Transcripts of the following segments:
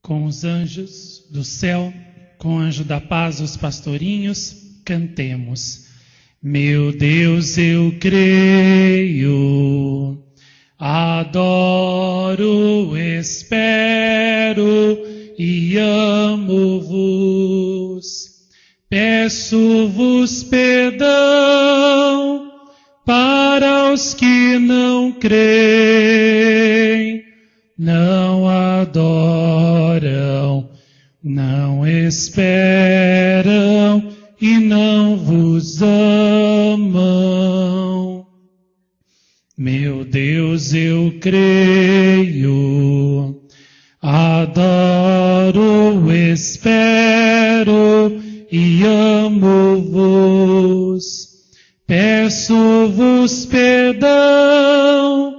Com os anjos do céu, com o anjo da paz, os pastorinhos, cantemos. Meu Deus, eu creio, adoro, espero e amo-vos. Peço-vos perdão para os que não creem, não adoram, não esperam e não vos amam. Meu Deus, eu creio, adoro, espero e amo-vos. Peço-vos perdão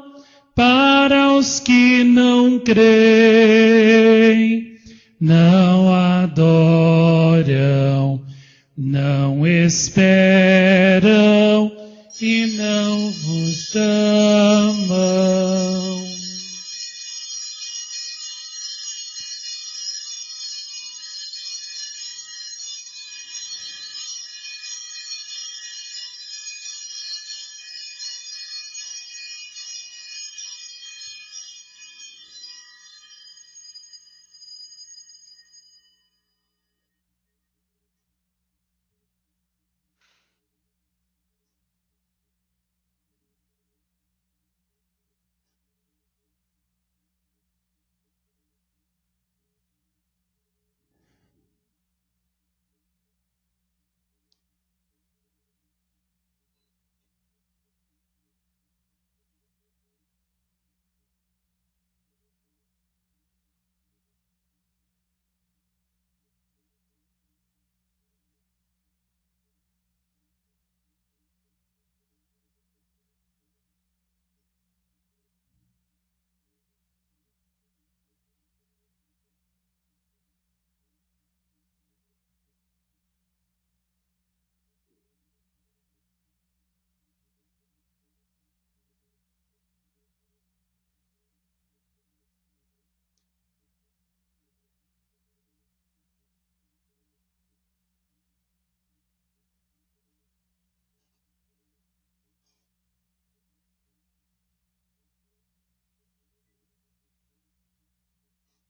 para os que não creem, não adoram, não esperam e não vos amam.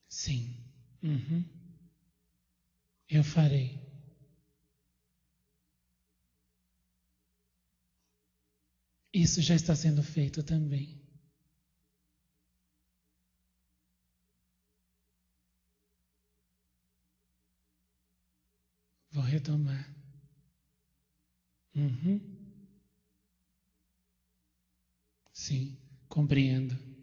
Sim. Eu farei. Isso já está sendo feito também. Vou retomar. Sim, compreendo.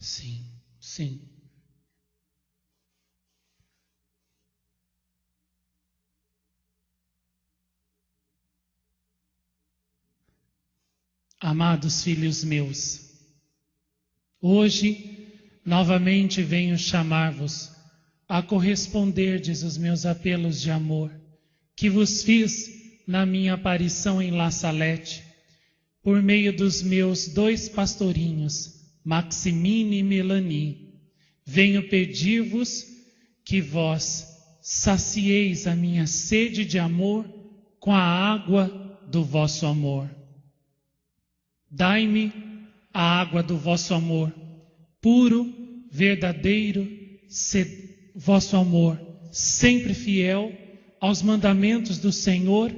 Sim, sim. Amados filhos meus, hoje novamente venho chamar-vos a corresponderdes os meus apelos de amor que vos fiz na minha aparição em La Salette, por meio dos meus 2 pastorinhos, Maximine e Melanie. Venho pedir-vos que vós sacieis a minha sede de amor com a água do vosso amor. Dai-me a água do vosso amor, puro, verdadeiro, vosso amor, sempre fiel aos mandamentos do Senhor,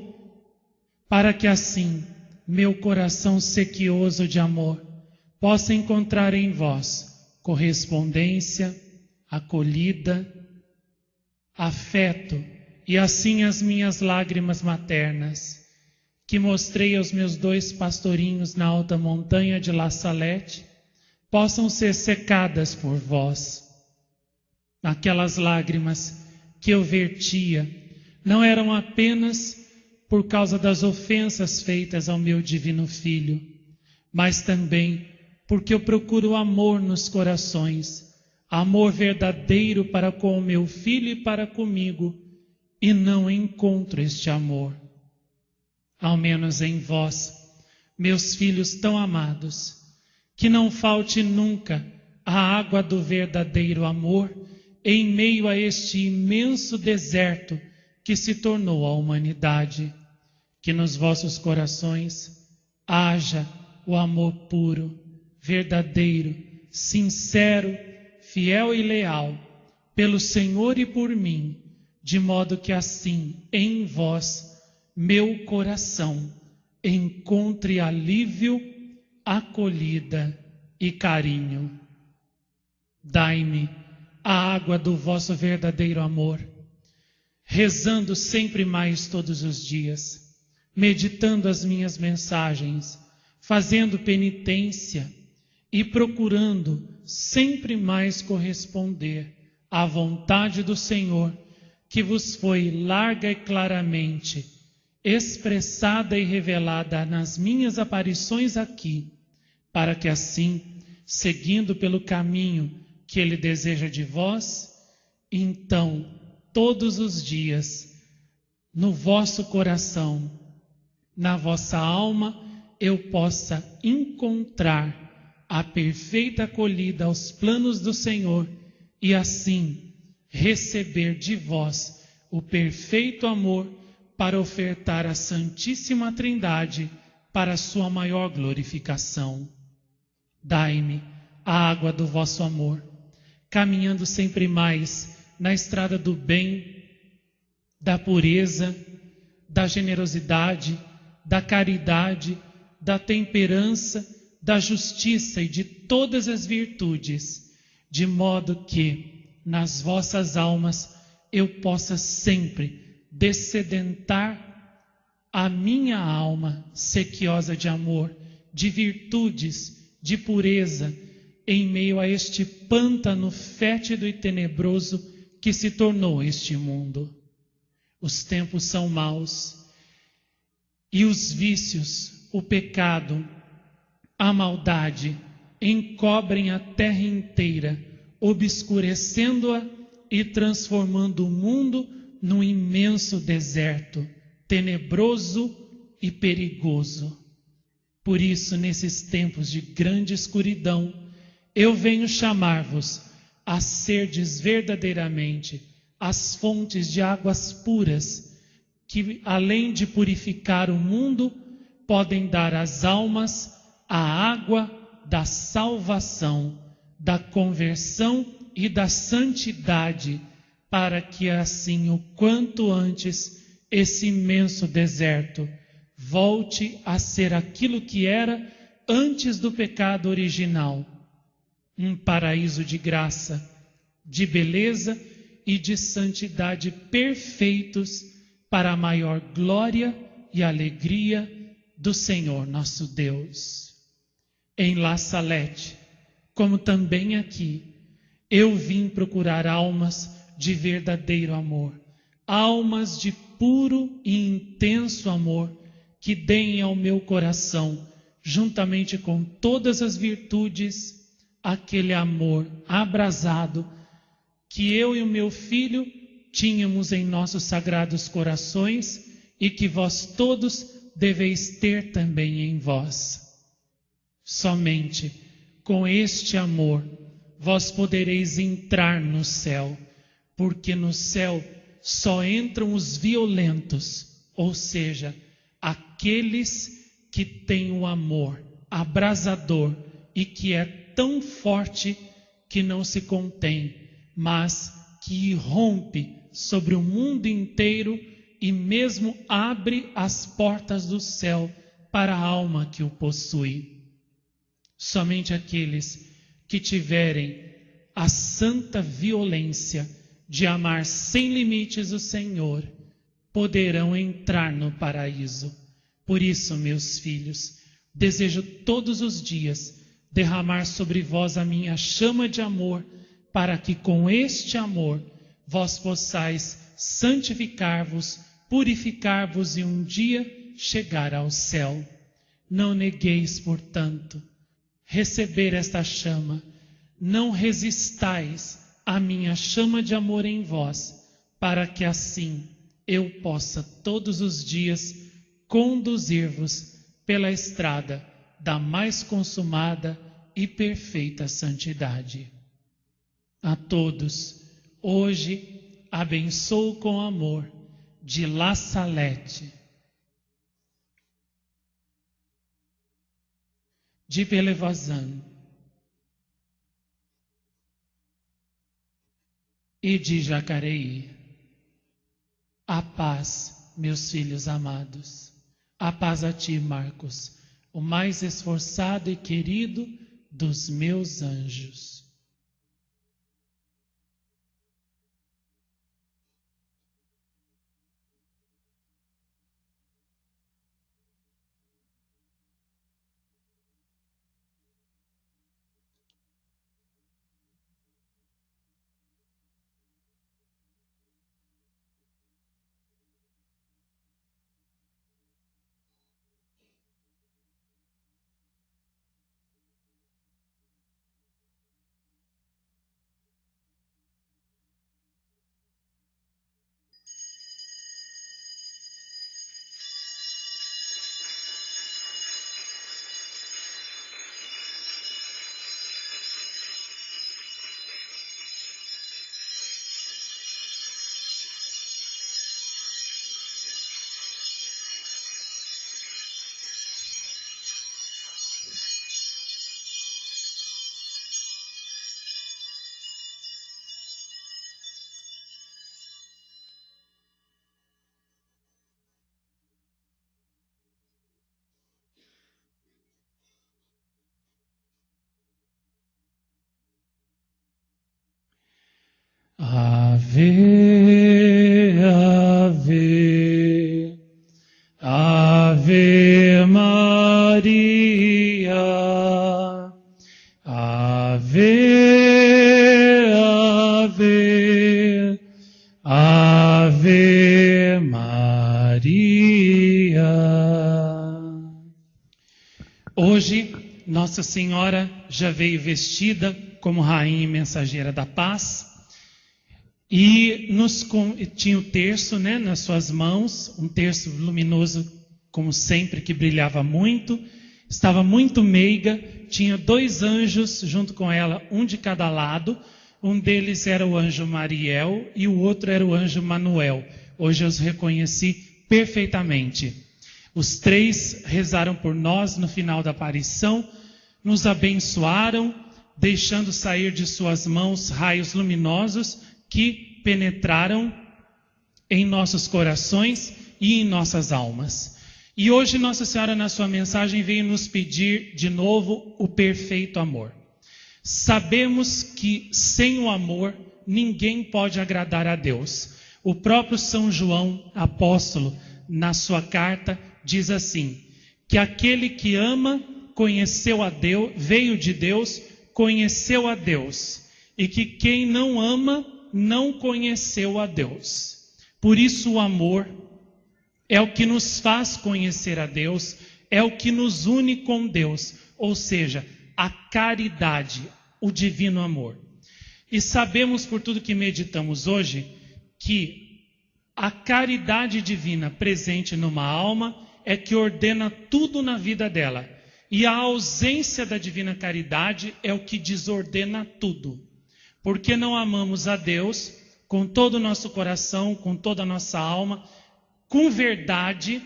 para que assim meu coração sequioso de amor possa encontrar em vós correspondência, acolhida, afeto e assim as minhas lágrimas maternas, que mostrei aos meus 2 pastorinhos na alta montanha de La Salette, possam ser secadas por vós. Aquelas lágrimas que eu vertia não eram apenas por causa das ofensas feitas ao meu divino Filho, mas também porque eu procuro amor nos corações, amor verdadeiro para com o meu filho e para comigo, e não encontro este amor. Ao menos em vós, meus filhos tão amados, que não falte nunca a água do verdadeiro amor em meio a este imenso deserto que se tornou a humanidade. Que nos vossos corações haja o amor puro, verdadeiro, sincero, fiel e leal pelo Senhor e por mim, de modo que assim em vós meu coração encontre alívio, acolhida e carinho. Dai-me a água do vosso verdadeiro amor, rezando sempre mais todos os dias, meditando as minhas mensagens, fazendo penitência e procurando sempre mais corresponder à vontade do Senhor, que vos foi larga e claramente expressada e revelada nas minhas aparições aqui, para que assim, seguindo pelo caminho que Ele deseja de vós, então, todos os dias, no vosso coração, na vossa alma, eu possa encontrar a perfeita acolhida aos planos do Senhor e assim receber de vós o perfeito amor para ofertar à Santíssima Trindade para a sua maior glorificação. Dai-me a água do vosso amor, caminhando sempre mais na estrada do bem, da pureza, da generosidade, da caridade, da temperança, da justiça e de todas as virtudes, de modo que nas vossas almas eu possa sempre dessedentar a minha alma sequiosa de amor, de virtudes, de pureza, em meio a este pântano fétido e tenebroso que se tornou este mundo. Os tempos são maus e os vícios, o pecado, a maldade encobrem a terra inteira, obscurecendo-a e transformando o mundo num imenso deserto, tenebroso e perigoso. Por isso, nesses tempos de grande escuridão, eu venho chamar-vos a serdes verdadeiramente as fontes de águas puras, que além de purificar o mundo, podem dar às almas a água da salvação, da conversão e da santidade, para que assim o quanto antes esse imenso deserto volte a ser aquilo que era antes do pecado original, um paraíso de graça, de beleza e de santidade perfeitos para a maior glória e alegria do Senhor nosso Deus. Em La Salette, como também aqui, eu vim procurar almas de verdadeiro amor, almas de puro e intenso amor, que deem ao meu coração, juntamente com todas as virtudes, aquele amor abrasado que eu e o meu filho tínhamos em nossos sagrados corações e que vós todos deveis ter também em vós. Somente com este amor vós podereis entrar no céu, porque no céu só entram os violentos, ou seja, aqueles que têm o amor abrasador e que é tão forte que não se contém, mas que irrompe sobre o mundo inteiro e mesmo abre as portas do céu para a alma que o possui. Somente aqueles que tiverem a santa violência de amar sem limites o Senhor poderão entrar no paraíso. Por isso, meus filhos, desejo todos os dias derramar sobre vós a minha chama de amor, para que com este amor vós possais santificar-vos, purificar-vos e um dia chegar ao céu. Não negueis, portanto, receber esta chama, não resistais à minha chama de amor em vós, para que assim eu possa todos os dias conduzir-vos pela estrada da mais consumada e perfeita santidade. A todos, hoje, abençoo com amor, de La Salette, de Bellevazan e de Jacareí. A paz, meus filhos amados. A paz a ti, Marcos, o mais esforçado e querido dos meus anjos. Ave, ave, ave Maria, ave, ave, ave Maria. Hoje, Nossa Senhora já veio vestida como rainha e mensageira da paz. E tinha o terço, né, nas suas mãos, um terço luminoso, como sempre, que brilhava muito, estava muito meiga, tinha 2 anjos junto com ela, um de cada lado, um deles era o anjo Mariel e o outro era o anjo Manuel. Hoje eu os reconheci perfeitamente. Os 3 rezaram por nós no final da aparição, nos abençoaram, deixando sair de suas mãos raios luminosos, que penetraram em nossos corações e em nossas almas. E hoje Nossa Senhora, na sua mensagem, veio nos pedir de novo o perfeito amor. Sabemos que sem o amor ninguém pode agradar a Deus. O próprio São João, apóstolo, na sua carta, diz assim, que aquele que ama conheceu a Deus, veio de Deus, conheceu a Deus, e que quem não ama não conheceu a Deus. Por isso o amor é o que nos faz conhecer a Deus, é o que nos une com Deus, ou seja, a caridade, o divino amor. E sabemos por tudo que meditamos hoje, que a caridade divina presente numa alma é que ordena tudo na vida dela. E a ausência da divina caridade é o que desordena tudo. Porque não amamos a Deus com todo o nosso coração, com toda a nossa alma, com verdade,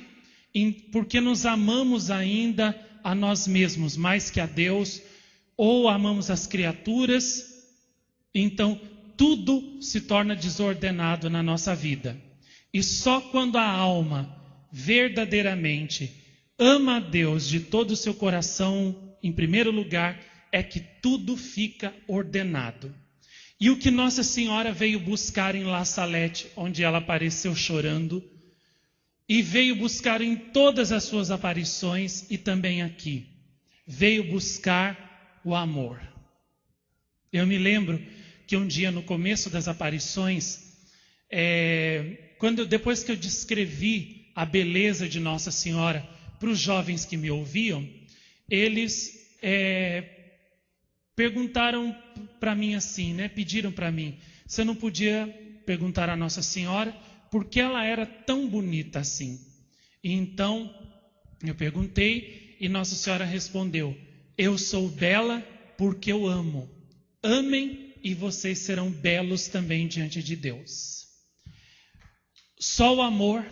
porque nos amamos ainda a nós mesmos mais que a Deus, ou amamos as criaturas, então tudo se torna desordenado na nossa vida. E só quando a alma verdadeiramente ama a Deus de todo o seu coração, em primeiro lugar, é que tudo fica ordenado. E o que Nossa Senhora veio buscar em La Salette, onde ela apareceu chorando, e veio buscar em todas as suas aparições e também aqui, veio buscar o amor. Eu me lembro que um dia no começo das aparições, depois que eu descrevi a beleza de Nossa Senhora para os jovens que me ouviam, eles perguntaram para mim assim, né? Pediram para mim, você não podia perguntar à Nossa Senhora por que ela era tão bonita assim? E então eu perguntei e Nossa Senhora respondeu: eu sou bela porque eu amo. Amem e vocês serão belos também diante de Deus. Só o amor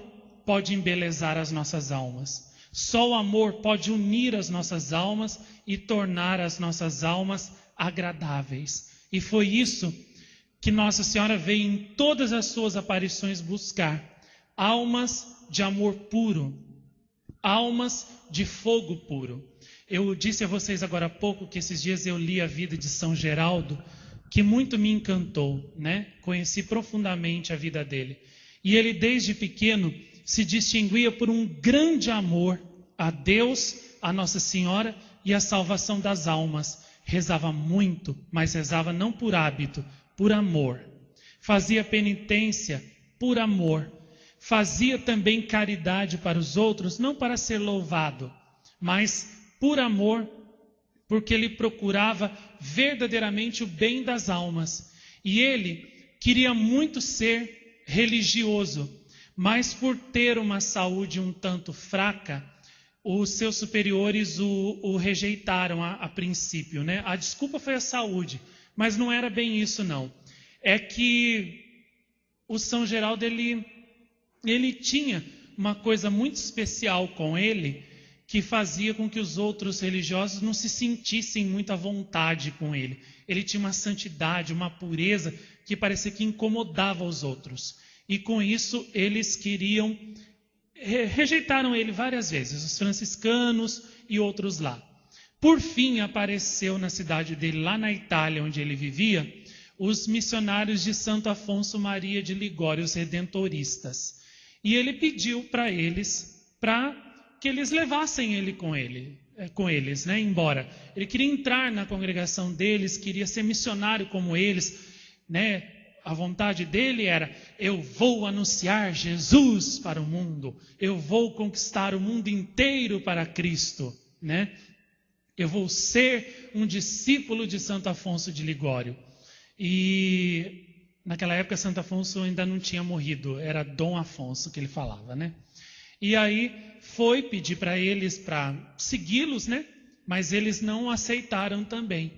pode embelezar as nossas almas. Só o amor pode unir as nossas almas e tornar as nossas almas agradáveis. E foi isso que Nossa Senhora veio em todas as suas aparições buscar. Almas de amor puro, almas de fogo puro. Eu disse a vocês agora há pouco que esses dias eu li a vida de São Geraldo, que muito me encantou, né? Conheci profundamente a vida dele. E ele desde pequeno se distinguia por um grande amor a Deus, a Nossa Senhora e a salvação das almas. Rezava muito, mas rezava não por hábito, por amor. Fazia penitência por amor. Fazia também caridade para os outros, não para ser louvado, mas por amor, porque ele procurava verdadeiramente o bem das almas. E ele queria muito ser religioso, mas por ter uma saúde um tanto fraca, os seus superiores o rejeitaram a princípio, né? A desculpa foi a saúde, mas não era bem isso não. É que o São Geraldo, ele tinha uma coisa muito especial com ele, que fazia com que os outros religiosos não se sentissem muito à vontade com ele. Ele tinha uma santidade, uma pureza, que parecia que incomodava os outros. E com isso eles rejeitaram ele várias vezes, os franciscanos e outros lá. Por fim apareceu na cidade dele, lá na Itália, onde ele vivia, os missionários de Santo Afonso Maria de Ligório, os redentoristas. E ele pediu para eles, para que eles levassem ele com eles, né, embora. Ele queria entrar na congregação deles, queria ser missionário como eles, né? A vontade dele era: eu vou anunciar Jesus para o mundo, eu vou conquistar o mundo inteiro para Cristo, né? Eu vou ser um discípulo de Santo Afonso de Ligório. E naquela época Santo Afonso ainda não tinha morrido, era Dom Afonso que ele falava, né? E aí foi pedir para eles para segui-los, né? Mas eles não aceitaram também.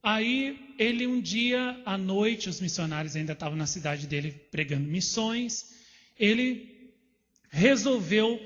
Aí ele um dia à noite, os missionários ainda estavam na cidade dele pregando missões, ele resolveu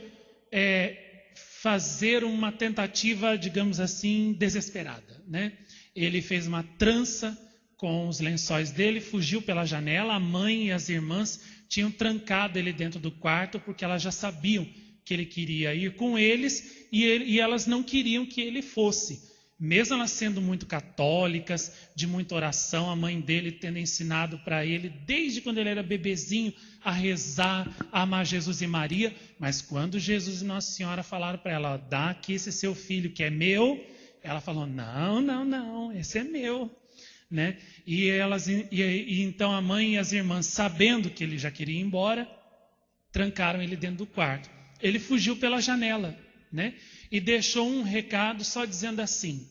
fazer uma tentativa, digamos assim, desesperada, né? Ele fez uma trança com os lençóis dele, fugiu pela janela. A mãe e as irmãs tinham trancado ele dentro do quarto porque elas já sabiam que ele queria ir com eles e elas não queriam que ele fosse. Mesmo elas sendo muito católicas, de muita oração, a mãe dele tendo ensinado para ele, desde quando ele era bebezinho, a rezar, a amar Jesus e Maria. Mas quando Jesus e Nossa Senhora falaram para ela: dá aqui esse seu filho que é meu, ela falou: não, esse é meu. Né? E então a mãe e as irmãs, sabendo que ele já queria ir embora, trancaram ele dentro do quarto. Ele fugiu pela janela, né? E deixou um recado só dizendo assim: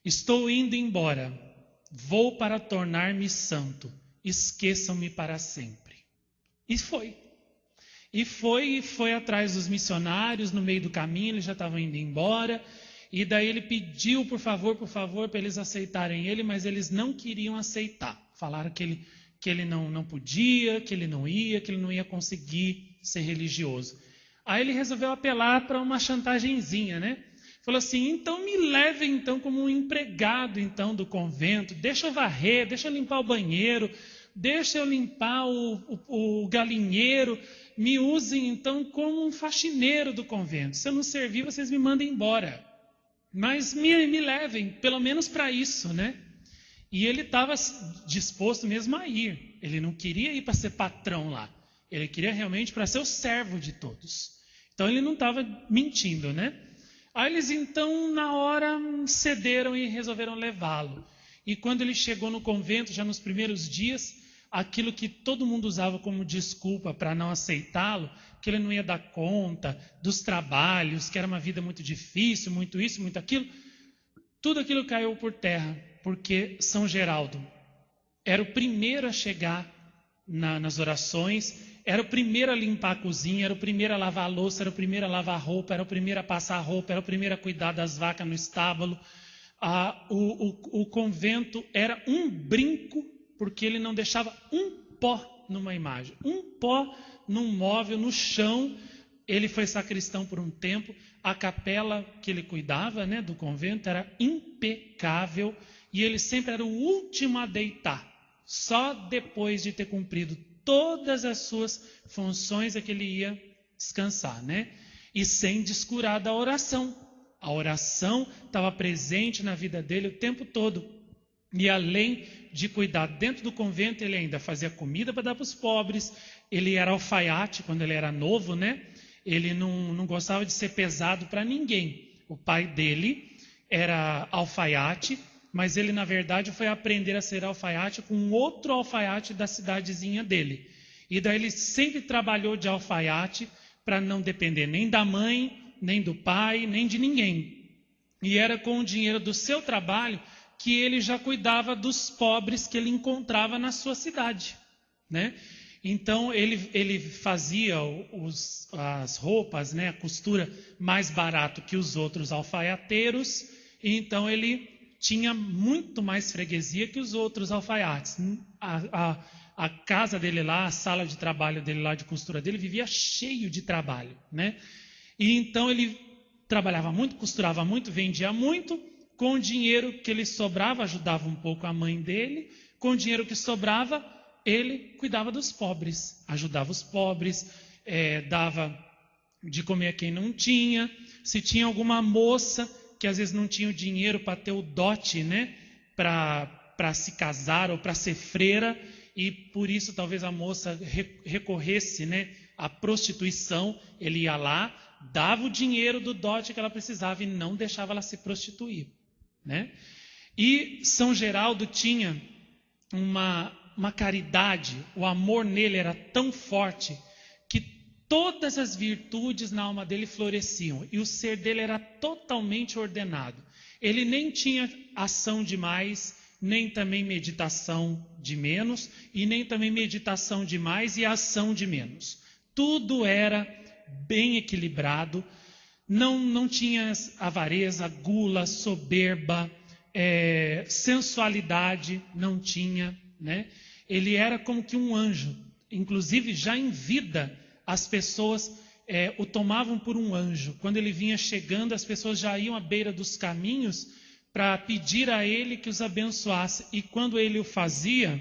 estou indo embora, vou para tornar-me santo, esqueçam-me para sempre. E foi. E foi atrás dos missionários. No meio do caminho, eles já estavam indo embora. E daí ele pediu, por favor, para eles aceitarem ele, mas eles não queriam aceitar. Falaram que ele não podia, que ele não ia conseguir ser religioso. Aí ele resolveu apelar para uma chantagenzinha, né? Falou assim: então me leve então como um empregado então do convento, deixa eu varrer, deixa eu limpar o banheiro, deixa eu limpar o galinheiro, me usem então como um faxineiro do convento. Se eu não servir, vocês me mandem embora. Mas me levem, pelo menos para isso, né? E ele estava disposto mesmo a ir. Ele não queria ir para ser patrão lá. Ele queria realmente para ser o servo de todos. Então ele não estava mentindo, né? Aí eles então, na hora, cederam e resolveram levá-lo. E quando ele chegou no convento, já nos primeiros dias, aquilo que todo mundo usava como desculpa para não aceitá-lo, que ele não ia dar conta dos trabalhos, que era uma vida muito difícil, muito isso, muito aquilo, tudo aquilo caiu por terra. porque São Geraldo era o primeiro a chegar nas orações, era o primeiro a limpar a cozinha, era o primeiro a lavar a louça, era o primeiro a lavar a roupa, era o primeiro a passar a roupa, era o primeiro a cuidar das vacas no estábulo. O convento era um brinco, porque ele não deixava um pó numa imagem, um pó num móvel, no chão. Ele foi sacristão por um tempo. A capela que ele cuidava, né, do convento, era impecável, e ele sempre era o último a deitar. Só depois de ter cumprido todas as suas funções é que ele ia descansar, né? E sem descurar da oração. A oração estava presente na vida dele o tempo todo. E além de cuidar dentro do convento, ele ainda fazia comida para dar para os pobres. Ele era alfaiate quando ele era novo, né? Ele não gostava de ser pesado para ninguém. O pai dele era alfaiate, mas ele, na verdade, foi aprender a ser alfaiate com um outro alfaiate da cidadezinha dele. E daí ele sempre trabalhou de alfaiate para não depender nem da mãe, nem do pai, nem de ninguém. E era com o dinheiro do seu trabalho que ele já cuidava dos pobres que ele encontrava na sua cidade, né? Então ele fazia as roupas, né, a costura mais barato que os outros alfaiateiros, e então ele tinha muito mais freguesia que os outros alfaiates. A casa dele lá, a sala de trabalho dele lá, de costura dele, vivia cheio de trabalho, né? E então ele trabalhava muito, costurava muito, vendia muito. Com o dinheiro que lhe sobrava, ajudava um pouco a mãe dele. Com o dinheiro que sobrava, ele cuidava dos pobres, ajudava os pobres, dava de comer a quem não tinha. Se tinha alguma moça que às vezes não tinha o dinheiro para ter o dote, né, para se casar ou para ser freira, e por isso talvez a moça recorresse, né, à prostituição, ele ia lá, dava o dinheiro do dote que ela precisava e não deixava ela se prostituir, né? E São Geraldo tinha uma caridade, o amor nele era tão forte que todas as virtudes na alma dele floresciam e o ser dele era totalmente ordenado. Ele nem tinha ação de mais, nem também meditação de menos, e nem também meditação de mais e ação de menos. Tudo era bem equilibrado, não tinha avareza, gula, soberba, sensualidade, não tinha, né? Ele era como que um anjo. Inclusive, já em vida, as pessoas o tomavam por um anjo. Quando ele vinha chegando, as pessoas já iam à beira dos caminhos para pedir a ele que os abençoasse. E quando ele o fazia,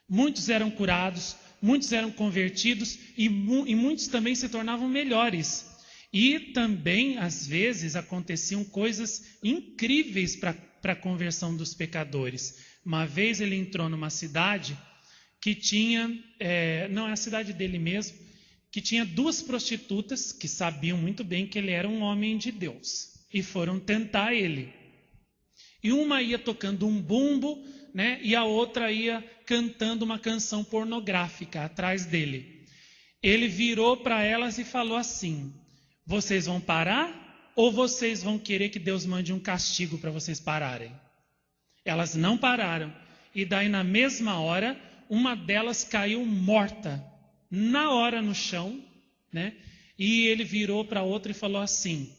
muitos eram curados, muitos eram convertidos e muitos também se tornavam melhores. E também, às vezes, aconteciam coisas incríveis para a conversão dos pecadores. Uma vez ele entrou numa cidade que tinha, não é a cidade dele mesmo, que tinha 2 prostitutas que sabiam muito bem que ele era um homem de Deus. E foram tentar ele. E uma ia tocando um bumbo, né, e a outra ia cantando uma canção pornográfica atrás dele. Ele virou para elas e falou assim: vocês vão parar ou vocês vão querer que Deus mande um castigo para vocês pararem? Elas não pararam. E daí na mesma hora, uma delas caiu morta, na hora no chão, né? E ele virou para outra e falou assim: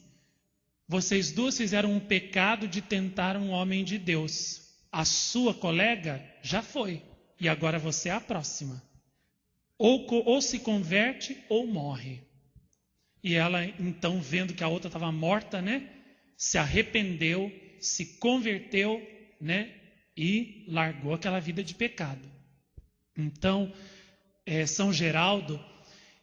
vocês 2 fizeram um pecado de tentar um homem de Deus. A sua colega já foi. E agora você é a próxima. Ou se converte ou morre. E ela, então, vendo que a outra estava morta, né, se arrependeu, se converteu, né, e largou aquela vida de pecado. Então, São Geraldo,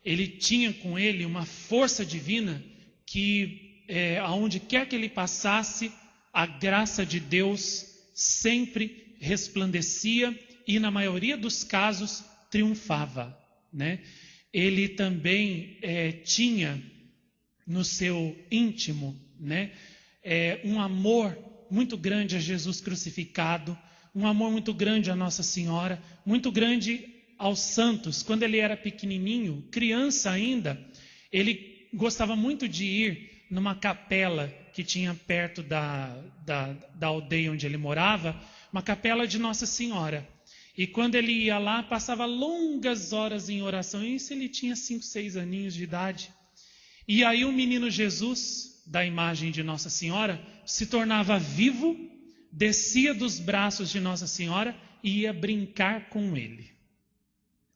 ele tinha com ele uma força divina que, aonde quer que ele passasse, a graça de Deus sempre resplandecia e, na maioria dos casos, triunfava, né? Ele também tinha no seu íntimo, né, um amor muito grande a Jesus crucificado, um amor muito grande a Nossa Senhora, muito grande aos santos. Quando ele era pequenininho, criança ainda, ele gostava muito de ir numa capela que tinha perto da aldeia onde ele morava, uma capela de Nossa Senhora. E quando ele ia lá, passava longas horas em oração. Isso ele tinha 5, 6 aninhos de idade. E aí o menino Jesus, da imagem de Nossa Senhora, se tornava vivo, descia dos braços de Nossa Senhora e ia brincar com ele.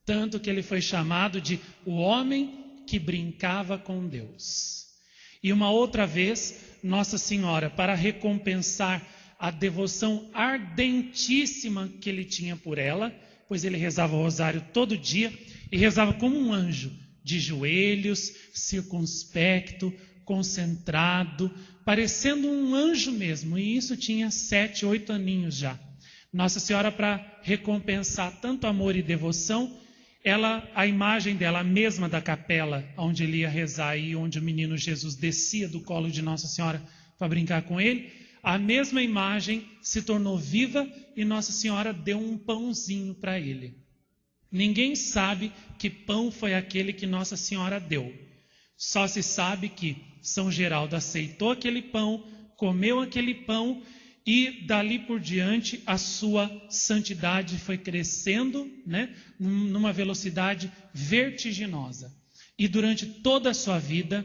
Tanto que ele foi chamado de o homem que brincava com Deus. E uma outra vez, Nossa Senhora, para recompensar a devoção ardentíssima que ele tinha por ela, pois ele rezava o rosário todo dia e rezava como um anjo, de joelhos, circunspecto, concentrado, parecendo um anjo mesmo, e isso tinha 7, 8 aninhos já. Nossa Senhora, para recompensar tanto amor e devoção, a imagem dela, a mesma da capela onde ele ia rezar e onde o menino Jesus descia do colo de Nossa Senhora para brincar com ele, a mesma imagem se tornou viva e Nossa Senhora deu um pãozinho para ele. Ninguém sabe que pão foi aquele que Nossa Senhora deu. Só se sabe que São Geraldo aceitou aquele pão, comeu aquele pão e dali por diante a sua santidade foi crescendo, né, numa velocidade vertiginosa. E durante toda a sua vida,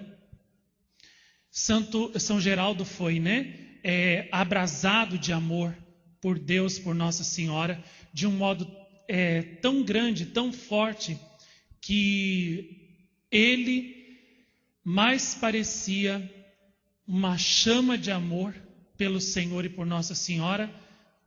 São Geraldo foi, abrasado de amor por Deus, por Nossa Senhora, de um modo tão grande, tão forte, que ele mais parecia uma chama de amor pelo Senhor e por Nossa Senhora,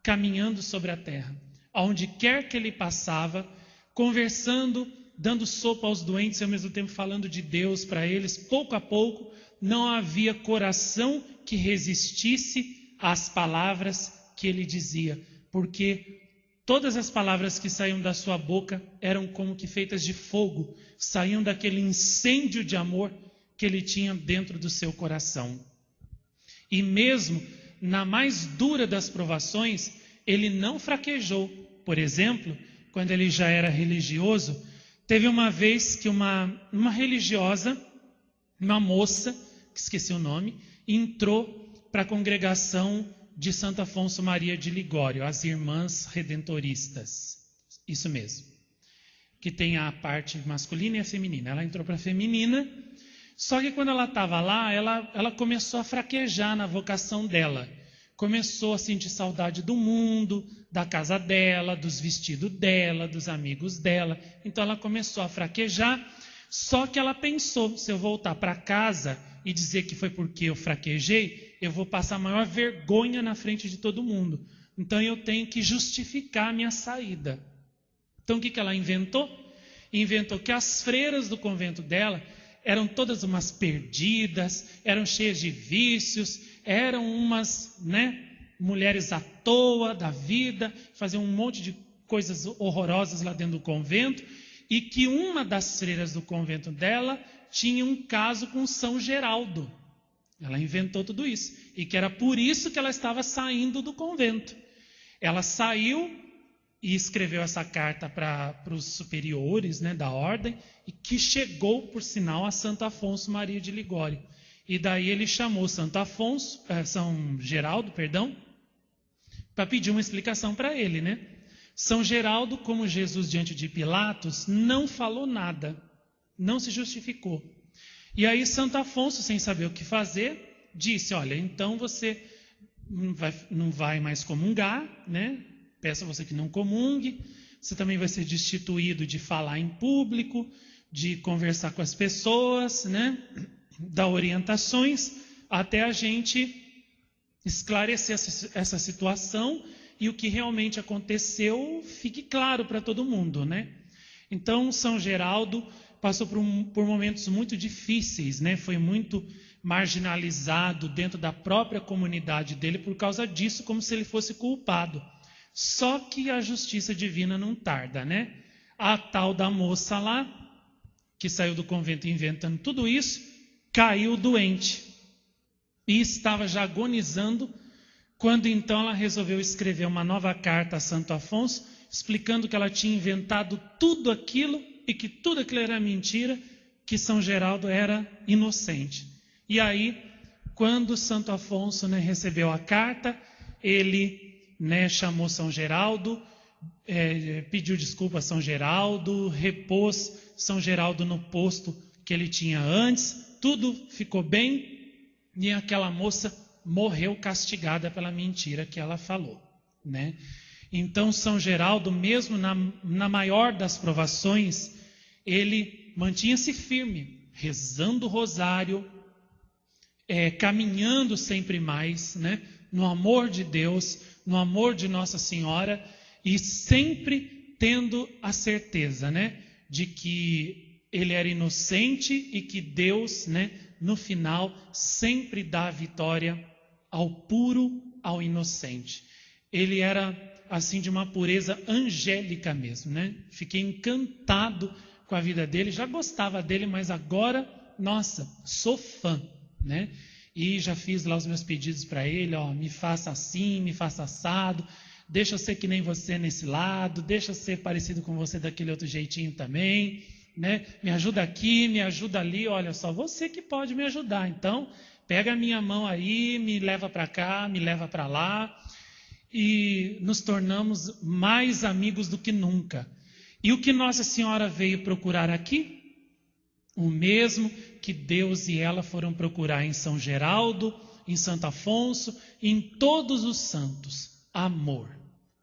caminhando sobre a terra. Aonde quer que ele passava, conversando, dando sopa aos doentes e ao mesmo tempo falando de Deus para eles, pouco a pouco, não havia coração que resistisse às palavras que ele dizia, porque todas as palavras que saíam da sua boca eram como que feitas de fogo, saíam daquele incêndio de amor que ele tinha dentro do seu coração. E mesmo na mais dura das provações, ele não fraquejou. Por exemplo, quando ele já era religioso, teve uma vez que uma religiosa, uma moça, que esqueci o nome, entrou para a congregação de Santo Afonso Maria de Ligório, as Irmãs Redentoristas. Isso mesmo. Que tem a parte masculina e a feminina. Ela entrou para a feminina, só que quando ela estava lá, ela começou a fraquejar na vocação dela. Começou a sentir saudade do mundo, da casa dela, dos vestidos dela, dos amigos dela. Então ela começou a fraquejar, só que ela pensou, se eu voltar para casa e dizer que foi porque eu fraquejei, eu vou passar a maior vergonha na frente de todo mundo. Então eu tenho que justificar a minha saída. Então o que ela inventou? Inventou que as freiras do convento dela eram todas umas perdidas, eram cheias de vícios, eram umas, mulheres à toa da vida, faziam um monte de coisas horrorosas lá dentro do convento, e que uma das freiras do convento dela tinha um caso com São Geraldo. Ela inventou tudo isso, e que era por isso que ela estava saindo do convento. Ela saiu e escreveu essa carta para os superiores, da ordem, e que chegou, por sinal, a Santo Afonso Maria de Ligório. E daí ele chamou São Geraldo, para pedir uma explicação para ele, São Geraldo, como Jesus diante de Pilatos, não falou nada, não se justificou. E aí Santo Afonso, sem saber o que fazer, disse: olha, então você não vai mais comungar, Peço a você que não comungue, você também vai ser destituído de falar em público, de conversar com as pessoas, dar orientações, até a gente esclarecer essa situação e o que realmente aconteceu fique claro para todo mundo, Então, São Geraldo passou por momentos muito difíceis, Foi muito marginalizado dentro da própria comunidade dele por causa disso, como se ele fosse culpado. Só que a justiça divina não tarda, A tal da moça lá, que saiu do convento inventando tudo isso, caiu doente. E estava já agonizando, quando então ela resolveu escrever uma nova carta a Santo Afonso, explicando que ela tinha inventado tudo aquilo e que tudo aquilo era mentira, que São Geraldo era inocente. E aí quando Santo Afonso, né, recebeu a carta, ele, né, chamou São Geraldo, pediu desculpa a São Geraldo, repôs São Geraldo no posto que ele tinha antes, tudo ficou bem, e aquela moça morreu castigada pela mentira que ela falou, né? Então São Geraldo, mesmo na maior das provações, ele mantinha-se firme, rezando o rosário, caminhando sempre mais, né, no amor de Deus, no amor de Nossa Senhora, e sempre tendo a certeza, né, de que ele era inocente e que Deus, né, no final, sempre dá a vitória ao puro, ao inocente. Ele era, assim, de uma pureza angélica mesmo, né? Fiquei encantado com a vida dele, já gostava dele, mas agora, nossa, sou fã, né? E já fiz lá os meus pedidos para ele, me faça assim, me faça assado, deixa eu ser que nem você nesse lado, deixa eu ser parecido com você daquele outro jeitinho também, né? Me ajuda aqui, me ajuda ali, olha só, você que pode me ajudar, então pega a minha mão aí, me leva para cá, me leva para lá, e nos tornamos mais amigos do que nunca. E o que Nossa Senhora veio procurar aqui? O mesmo que Deus e ela foram procurar em São Geraldo, em Santo Afonso, em todos os santos. Amor.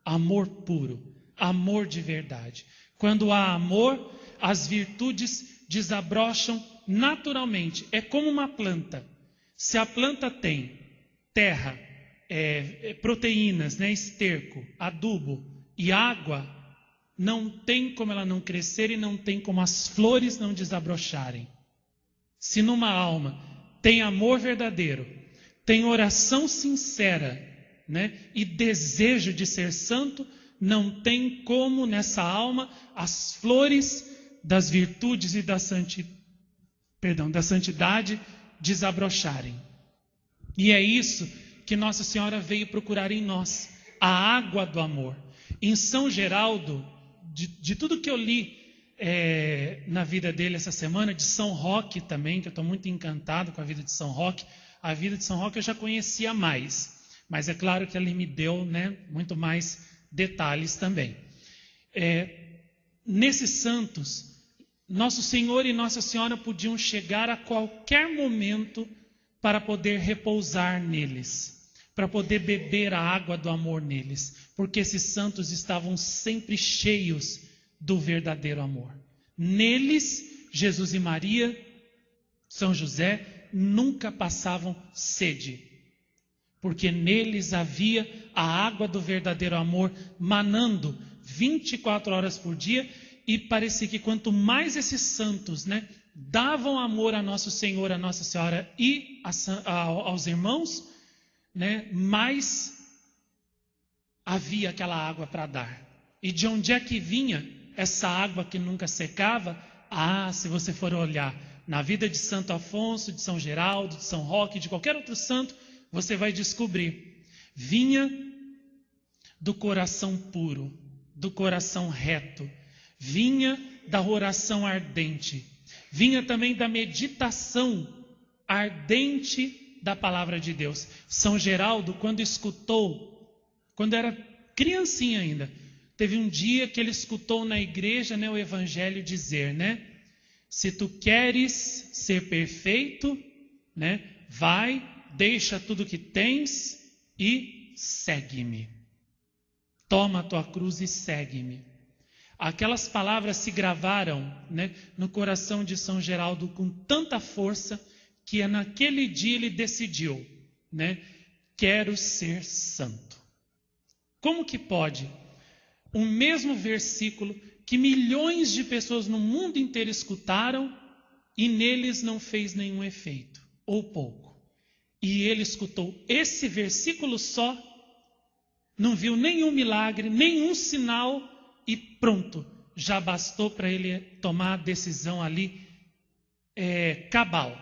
Amor puro. Amor de verdade. Quando há amor, as virtudes desabrocham naturalmente. É como uma planta. Se a planta tem terra, proteínas, né, esterco, adubo e água, não tem como ela não crescer e não tem como as flores não desabrocharem. Se numa alma tem amor verdadeiro, tem oração sincera, né, e desejo de ser santo, não tem como nessa alma as flores das virtudes e da santidade desabrocharem. E é isso que Nossa Senhora veio procurar em nós, a água do amor. Em São Geraldo, de tudo que eu li na vida dele essa semana, de São Roque também, que eu estou muito encantado com a vida de São Roque. A vida de São Roque eu já conhecia mais, mas é claro que ele me deu, né, muito mais detalhes também. Nesses santos, Nosso Senhor e Nossa Senhora podiam chegar a qualquer momento para poder repousar neles, para poder beber a água do amor neles, porque esses santos estavam sempre cheios do verdadeiro amor. Neles, Jesus e Maria, São José, nunca passavam sede, porque neles havia a água do verdadeiro amor manando 24 horas por dia, e parecia que quanto mais esses santos, né, davam amor a Nosso Senhor, a Nossa Senhora e aos irmãos, né, mais havia aquela água para dar. E de onde é que vinha essa água que nunca secava? Se você for olhar na vida de Santo Afonso, de São Geraldo, de São Roque, de qualquer outro santo, você vai descobrir. Vinha do coração puro, do coração reto, vinha da oração ardente, vinha também da meditação ardente da palavra de Deus. São Geraldo, quando era criancinha ainda, teve um dia que ele escutou na igreja, né, o evangelho dizer, né, se tu queres ser perfeito, né, vai, deixa tudo que tens e segue-me. Toma a tua cruz e segue-me. Aquelas palavras se gravaram, né, no coração de São Geraldo com tanta força que naquele dia ele decidiu, né, quero ser santo. Como que pode um mesmo versículo que milhões de pessoas no mundo inteiro escutaram e neles não fez nenhum efeito, ou pouco? E ele escutou esse versículo só, não viu nenhum milagre, nenhum sinal e pronto, já bastou para ele tomar a decisão ali cabal.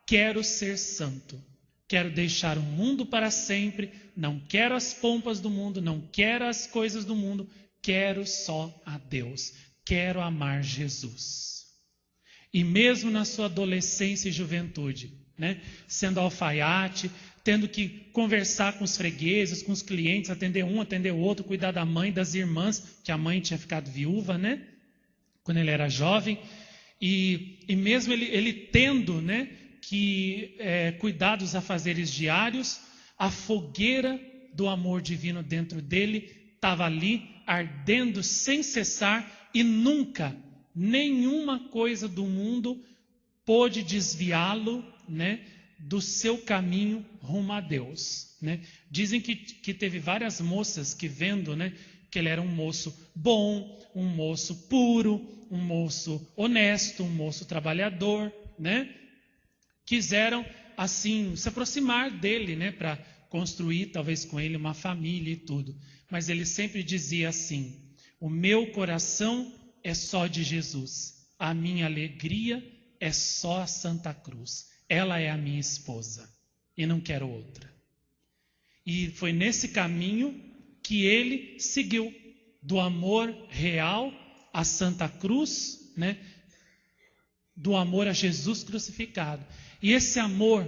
Quero ser santo, quero deixar o mundo para sempre, não quero as pompas do mundo, não quero as coisas do mundo, quero só a Deus, quero amar Jesus. E mesmo na sua adolescência e juventude, né? Sendo alfaiate, tendo que conversar com os fregueses, com os clientes, atender um, atender o outro, cuidar da mãe, das irmãs, que a mãe tinha ficado viúva, né? Quando ele era jovem. E mesmo ele tendo, né, que cuidar dos afazeres diários, a fogueira do amor divino dentro dele estava ali, ardendo sem cessar, e nunca, nenhuma coisa do mundo pôde desviá-lo, né, do seu caminho rumo a Deus, né? Dizem que teve várias moças que vendo, né, que ele era um moço bom, um moço puro, um moço honesto, um moço trabalhador, né? Quiseram, assim, se aproximar dele, né, para construir, talvez com ele, uma família e tudo. Mas ele sempre dizia assim: o meu coração é só de Jesus, a minha alegria é só a Santa Cruz, ela é a minha esposa e não quero outra. E foi nesse caminho que ele seguiu, do amor real à Santa Cruz, né? Do amor a Jesus crucificado. E esse amor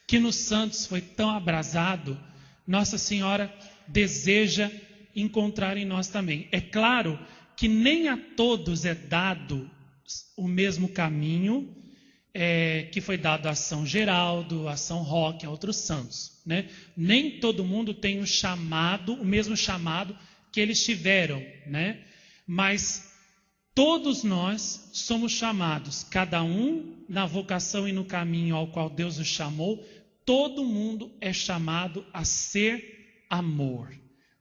que nos santos foi tão abrasado, Nossa Senhora deseja encontrar em nós também. É claro que nem a todos é dado o mesmo caminho que foi dado a São Geraldo, a São Roque, a outros santos, né? Nem todo mundo tem o mesmo chamado que eles tiveram, né? Mas todos nós somos chamados, cada um na vocação e no caminho ao qual Deus os chamou. Todo mundo é chamado a ser amor,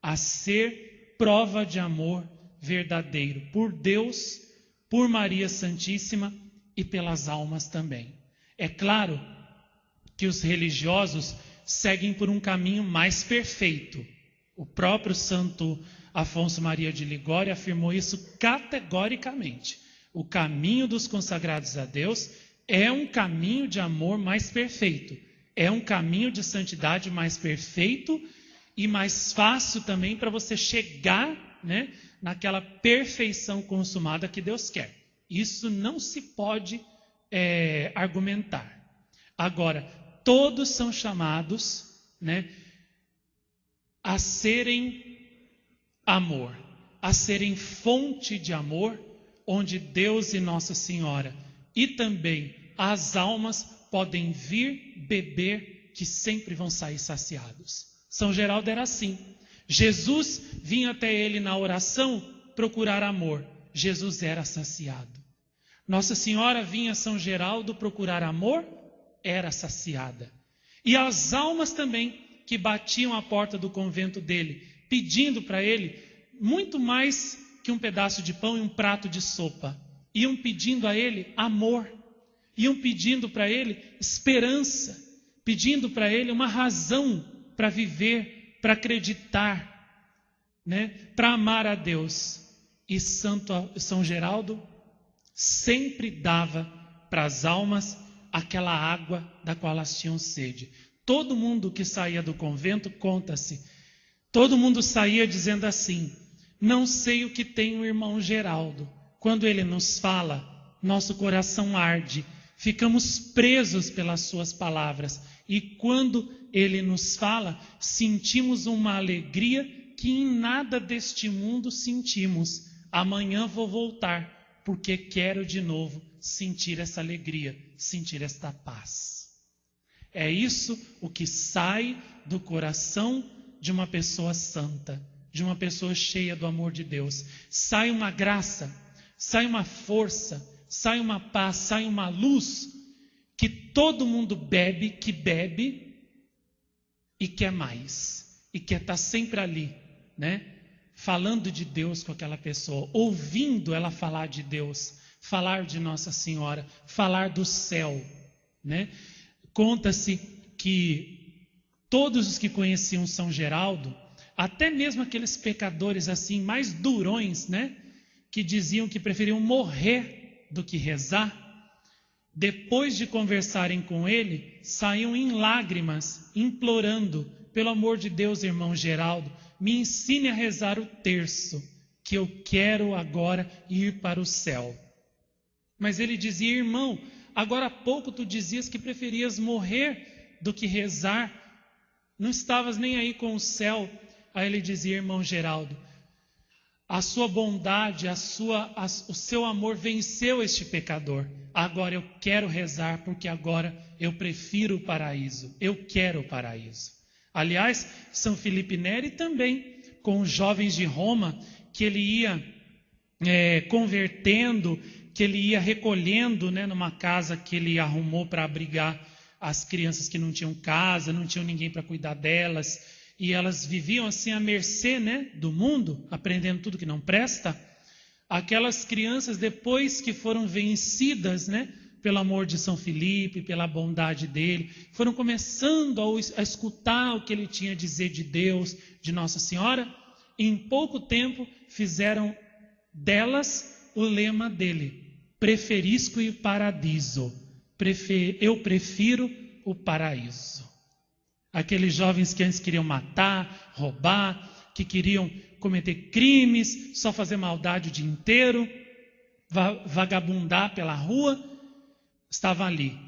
a ser prova de amor verdadeiro por Deus, por Maria Santíssima e pelas almas também. É claro que os religiosos seguem por um caminho mais perfeito. O próprio Santo Afonso Maria de Ligório afirmou isso categoricamente. O caminho dos consagrados a Deus é um caminho de amor mais perfeito. É um caminho de santidade mais perfeito e mais fácil também para você chegar, né, naquela perfeição consumada que Deus quer. Isso não se pode argumentar. Agora, todos são chamados, né, a serem amor, a serem fonte de amor, onde Deus e Nossa Senhora e também as almas podem vir beber, que sempre vão sair saciados. São Geraldo era assim. Jesus vinha até ele na oração procurar amor. Jesus era saciado. Nossa Senhora vinha a São Geraldo procurar amor, era saciada. E as almas também que batiam à porta do convento dele, pedindo para ele muito mais que um pedaço de pão e um prato de sopa. Iam pedindo a ele amor, iam pedindo para ele esperança, pedindo para ele uma razão para viver, para acreditar, né? Para amar a Deus. E São Geraldo sempre dava para as almas aquela água da qual elas tinham sede. Todo mundo que saía do convento, conta-se, todo mundo saía dizendo assim: não sei o que tem o irmão Geraldo. Quando ele nos fala, nosso coração arde, ficamos presos pelas suas palavras. E quando ele nos fala, sentimos uma alegria que em nada deste mundo sentimos. Amanhã vou voltar, porque quero de novo sentir essa alegria, sentir esta paz. É isso o que sai do coração de uma pessoa santa, de uma pessoa cheia do amor de Deus. Sai uma graça, sai uma força, sai uma paz, sai uma luz que todo mundo bebe e quer mais. E quer estar sempre ali, né? Falando de Deus com aquela pessoa, ouvindo ela falar de Deus, falar de Nossa Senhora, falar do céu, né? Conta-se que todos os que conheciam São Geraldo, até mesmo aqueles pecadores assim mais durões, né, que diziam que preferiam morrer do que rezar, depois de conversarem com ele, saíam em lágrimas, implorando: pelo amor de Deus, irmão Geraldo, me ensine a rezar o terço, que eu quero agora ir para o céu. Mas ele dizia: irmão, Agora há pouco tu dizias que preferias morrer do que rezar. Não estavas nem aí com o céu. Aí ele dizia: irmão Geraldo, a sua bondade, o seu amor venceu este pecador. Agora eu quero rezar, porque agora eu prefiro o paraíso. Eu quero o paraíso. Aliás, São Felipe Neri também, com os jovens de Roma, que ele ia convertendo, que ele ia recolhendo, né, numa casa que ele arrumou para abrigar as crianças que não tinham casa, não tinham ninguém para cuidar delas, e elas viviam assim à mercê, né, do mundo, aprendendo tudo que não presta. Aquelas crianças, depois que foram vencidas, né, pelo amor de São Felipe, pela bondade dele, foram começando a escutar o que ele tinha a dizer de Deus, de Nossa Senhora, e em pouco tempo fizeram delas o lema dele: preferisco o paradiso, eu prefiro o paraíso. Aqueles jovens que antes queriam matar, roubar, que queriam cometer crimes, só fazer maldade o dia inteiro, vagabundar pela rua, estavam ali,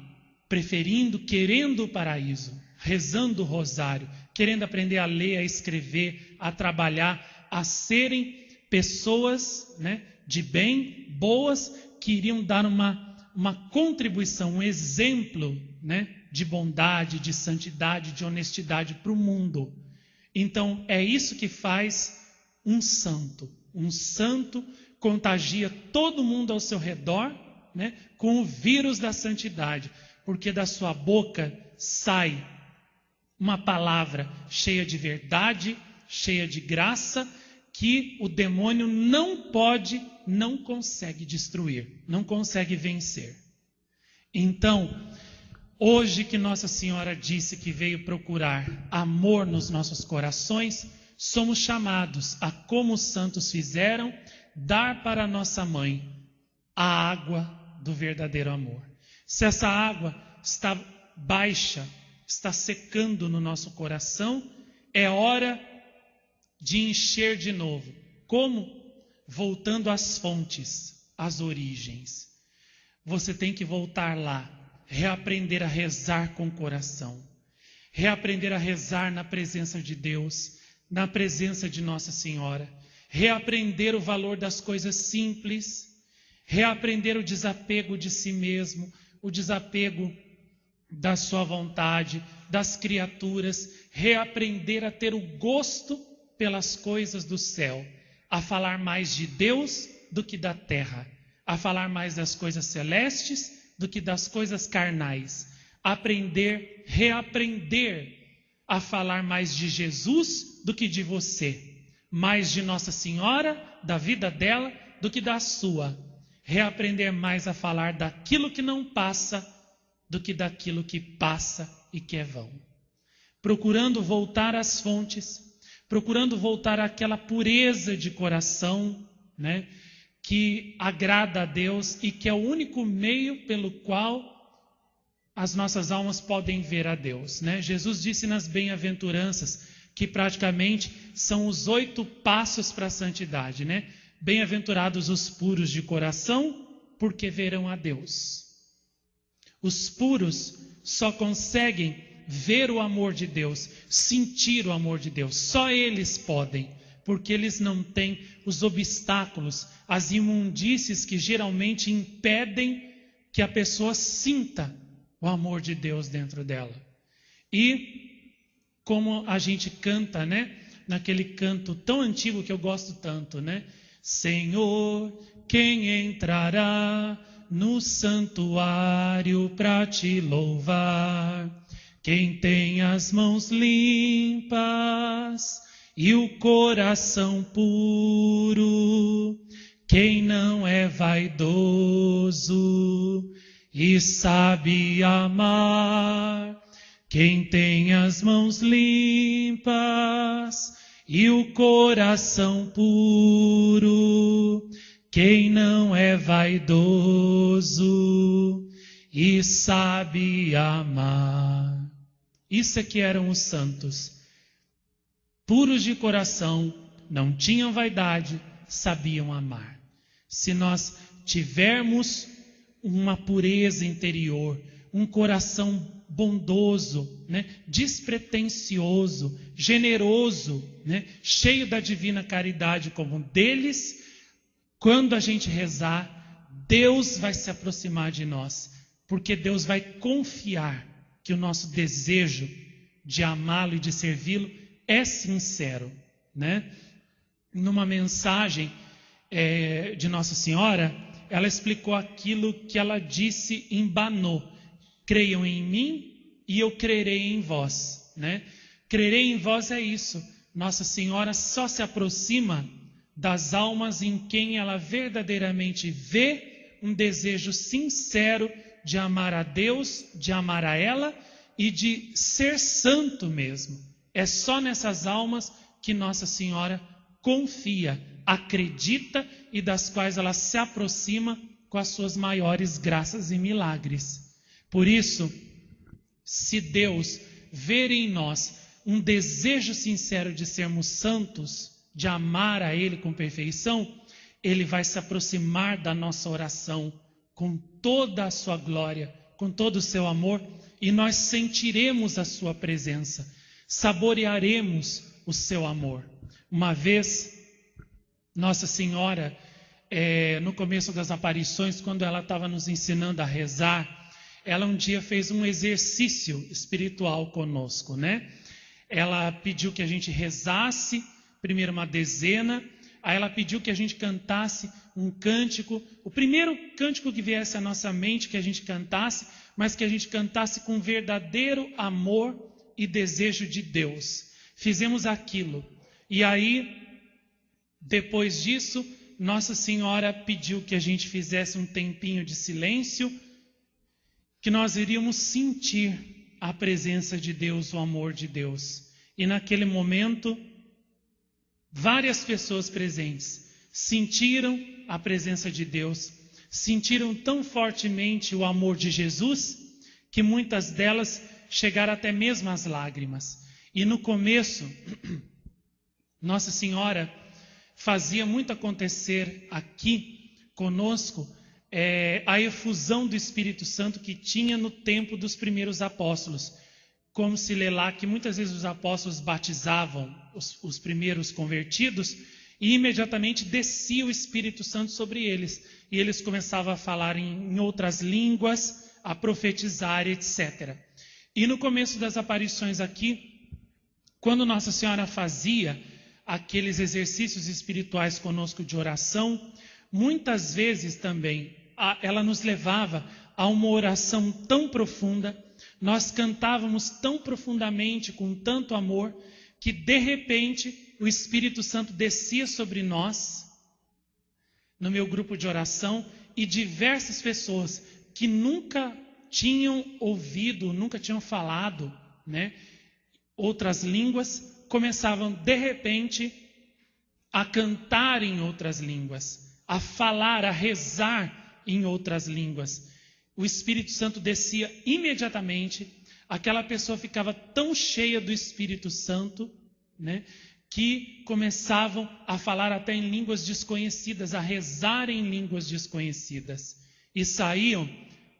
preferindo, querendo o paraíso, rezando o rosário, querendo aprender a ler, a escrever, a trabalhar, a serem pessoas, né, de bem, boas, que iriam dar uma contribuição, um exemplo, né, de bondade, de santidade, de honestidade para o mundo. Então é isso que faz um santo. Um santo contagia todo mundo ao seu redor, né, com o vírus da santidade, porque da sua boca sai uma palavra cheia de verdade, cheia de graça, que o demônio não consegue destruir, não consegue vencer. Então, hoje que Nossa Senhora disse que veio procurar amor nos nossos corações, somos chamados a, como os santos fizeram, dar para nossa mãe a água do verdadeiro amor. Se essa água está baixa, está secando no nosso coração, é hora de encher de novo. Como? Voltando às fontes, às origens. Você tem que voltar lá, reaprender a rezar com o coração, reaprender a rezar na presença de Deus, na presença de Nossa Senhora, reaprender o valor das coisas simples, reaprender o desapego de si mesmo, o desapego da sua vontade, das criaturas, reaprender a ter o gosto pelas coisas do céu, a falar mais de Deus do que da terra, a falar mais das coisas celestes do que das coisas carnais, reaprender a falar mais de Jesus do que de você, mais de Nossa Senhora, da vida dela, do que da sua, reaprender mais a falar daquilo que não passa do que daquilo que passa e que é vão, procurando voltar às fontes, procurando voltar àquela pureza de coração, né, que agrada a Deus e que é o único meio pelo qual as nossas almas podem ver a Deus, né? Jesus disse nas bem-aventuranças, que praticamente são os 8 passos para a santidade, né? Bem-aventurados os puros de coração, porque verão a Deus. Os puros só conseguem ver o amor de Deus, sentir o amor de Deus. Só eles podem, porque eles não têm os obstáculos, as imundícies que geralmente impedem que a pessoa sinta o amor de Deus dentro dela. E como a gente canta, né? Naquele canto tão antigo que eu gosto tanto, né? Senhor, quem entrará no santuário para te louvar? Quem tem as mãos limpas e o coração puro, quem não é vaidoso e sabe amar, quem tem as mãos limpas e o coração puro, quem não é vaidoso e sabe amar. Isso é que eram os santos, puros de coração, não tinham vaidade, sabiam amar. Se nós tivermos uma pureza interior, um coração bondoso, né? Despretensioso, generoso, né? Cheio da divina caridade como um deles. Quando a gente rezar, Deus vai se aproximar de nós, porque Deus vai confiar que o nosso desejo de amá-lo e de servi-lo é sincero, né? Numa mensagem de Nossa Senhora, ela explicou aquilo que ela disse em Banô: creiam em mim e eu crerei em vós, né? Crerei em vós é isso. Nossa Senhora só se aproxima das almas em quem ela verdadeiramente vê um desejo sincero de amar a Deus, de amar a ela e de ser santo mesmo. É só nessas almas que Nossa Senhora confia, acredita e das quais ela se aproxima com as suas maiores graças e milagres. Por isso, se Deus ver em nós um desejo sincero de sermos santos, de amar a Ele com perfeição, Ele vai se aproximar da nossa oração com toda a sua glória, com todo o seu amor, e nós sentiremos a sua presença, saborearemos o seu amor. Uma vez, Nossa Senhora, no começo das aparições, quando ela estava nos ensinando a rezar, ela um dia fez um exercício espiritual conosco, né? Ela pediu que a gente rezasse primeiro uma dezena, aí ela pediu que a gente cantasse um cântico, o primeiro cântico que viesse à nossa mente que a gente cantasse, mas que a gente cantasse com verdadeiro amor e desejo de Deus. Fizemos aquilo. E aí, depois disso, Nossa Senhora pediu que a gente fizesse um tempinho de silêncio, que nós iríamos sentir a presença de Deus, o amor de Deus. E naquele momento, várias pessoas presentes sentiram a presença de Deus, sentiram tão fortemente o amor de Jesus, que muitas delas chegaram até mesmo às lágrimas. E no começo, Nossa Senhora fazia muito acontecer aqui conosco a efusão do Espírito Santo que tinha no tempo dos primeiros apóstolos. Como se lê lá que muitas vezes os apóstolos batizavam os primeiros convertidos e imediatamente descia o Espírito Santo sobre eles. E eles começavam a falar em outras línguas, a profetizar, etc. E no começo das aparições aqui, quando Nossa Senhora fazia aqueles exercícios espirituais conosco de oração, muitas vezes também ela nos levava a uma oração tão profunda, nós cantávamos tão profundamente, com tanto amor, que de repente o Espírito Santo descia sobre nós, no meu grupo de oração, e diversas pessoas que nunca tinham ouvido, nunca tinham falado, né, outras línguas, começavam de repente a cantar em outras línguas, a falar, a rezar em outras línguas. O Espírito Santo descia imediatamente, aquela pessoa ficava tão cheia do Espírito Santo, né, que começavam a falar até em línguas desconhecidas, a rezar em línguas desconhecidas, e saíam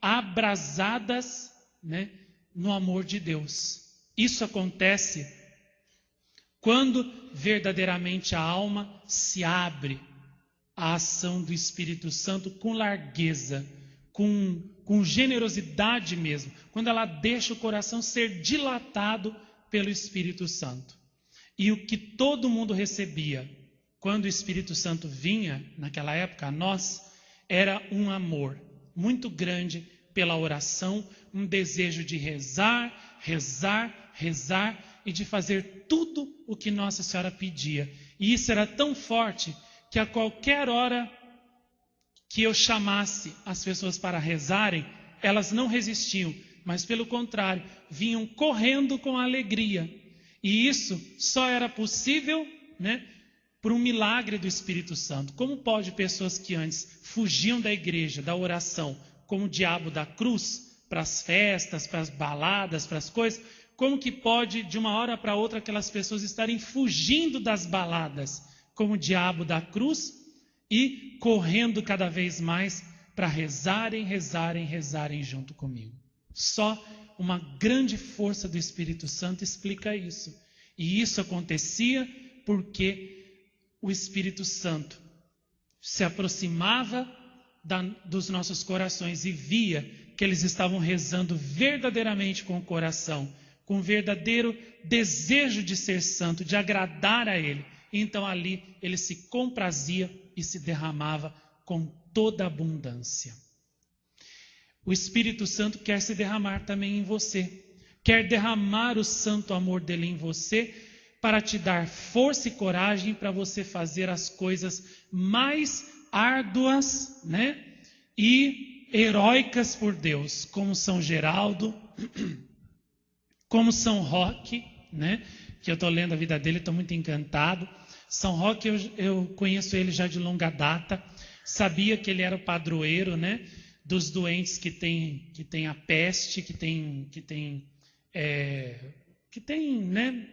abrasadas, né, no amor de Deus. Isso acontece quando verdadeiramente a alma se abre à ação do Espírito Santo com largueza, com generosidade mesmo, quando ela deixa o coração ser dilatado pelo Espírito Santo. E o que todo mundo recebia quando o Espírito Santo vinha, naquela época, a nós, era um amor muito grande pela oração, um desejo de rezar, rezar, rezar e de fazer tudo o que Nossa Senhora pedia. E isso era tão forte que a qualquer hora que eu chamasse as pessoas para rezarem, elas não resistiam, mas pelo contrário, vinham correndo com alegria. E isso só era possível, né, por um milagre do Espírito Santo. Como pode pessoas que antes fugiam da igreja, da oração, como o diabo da cruz, para as festas, para as baladas, para as coisas, como que pode de uma hora para outra aquelas pessoas estarem fugindo das baladas, como o diabo da cruz, e correndo cada vez mais para rezarem junto comigo. Só uma grande força do Espírito Santo explica isso. E isso acontecia porque o Espírito Santo se aproximava dos nossos corações e via que eles estavam rezando verdadeiramente com o coração, com verdadeiro desejo de ser santo, de agradar a Ele. Então ali ele se comprazia e se derramava com toda abundância. O Espírito Santo quer se derramar também em você. Quer derramar o santo amor dele em você para te dar força e coragem para você fazer as coisas mais árduas, né? E heróicas por Deus, como São Geraldo, como São Roque, né? Que eu estou lendo a vida dele, estou muito encantado. São Roque, eu conheço ele já de longa data, sabia que ele era o padroeiro, né? Dos doentes que tem a peste, que tem né?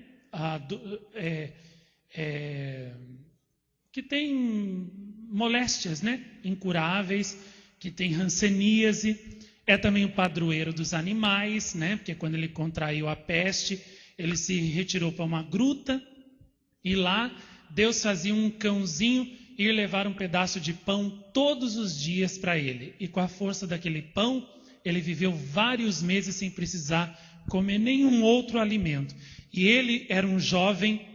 Que tem moléstias, né? Incuráveis, que tem hanseníase, é também o padroeiro dos animais, né? Porque quando ele contraiu a peste, ele se retirou para uma gruta e lá Deus fazia um cãozinho ir levar um pedaço de pão todos os dias para ele. E com a força daquele pão, ele viveu vários meses sem precisar comer nenhum outro alimento. E ele era um jovem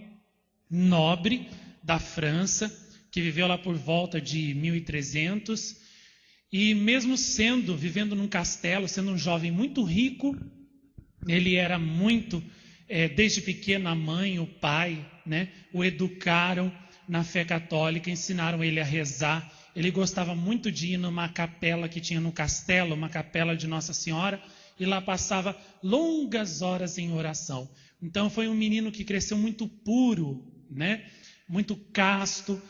nobre da França, que viveu lá por volta de 1300, e mesmo vivendo num castelo, sendo um jovem muito rico, ele era muito, desde pequeno a mãe, o pai, né, o educaram na fé católica, ensinaram ele a rezar. Ele gostava muito de ir numa capela que tinha no castelo, uma capela de Nossa Senhora, e lá passava longas horas em oração. Então foi um menino que cresceu muito puro, né? Muito casto,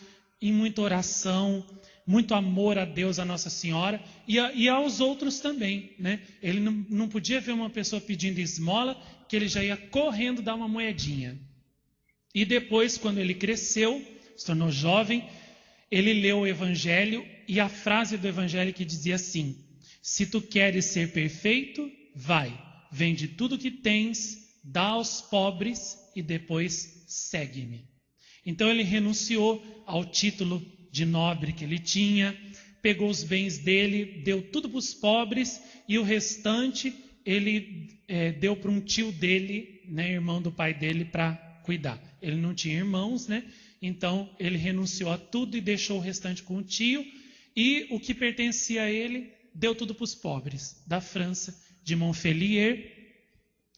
em muita oração, muito amor a Deus, a Nossa Senhora, e aos outros também, né? Ele não podia ver uma pessoa pedindo esmola, que ele já ia correndo dar uma moedinha. E depois, quando ele cresceu, se tornou jovem, ele leu o Evangelho, e a frase do Evangelho que dizia assim: se tu queres ser perfeito, vai, vende tudo que tens, dá aos pobres e depois segue-me. Então ele renunciou ao título de nobre que ele tinha, pegou os bens dele, deu tudo para os pobres, e o restante ele deu para um tio dele, né, irmão do pai dele, para cuidar. Ele não tinha irmãos, né? Então ele renunciou a tudo e deixou o restante com o tio, e o que pertencia a ele deu tudo para os pobres da França, de Montpellier,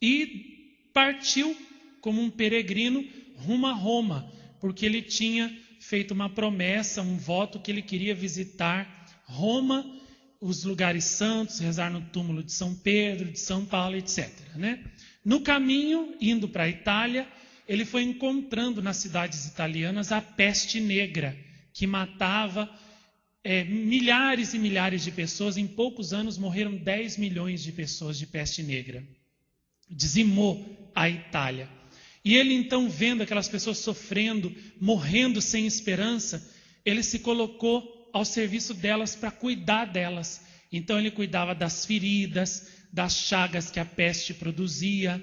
e partiu como um peregrino rumo a Roma, porque ele tinha feito uma promessa, um voto, que ele queria visitar Roma, os lugares santos, rezar no túmulo de São Pedro, de São Paulo, etc., né? No caminho, indo para a Itália, ele foi encontrando nas cidades italianas a peste negra, que matava milhares e milhares de pessoas. Em poucos anos morreram 10 milhões de pessoas de peste negra. Dizimou a Itália. E ele então, vendo aquelas pessoas sofrendo, morrendo sem esperança, ele se colocou ao serviço delas para cuidar delas. Então ele cuidava das feridas, das chagas que a peste produzia,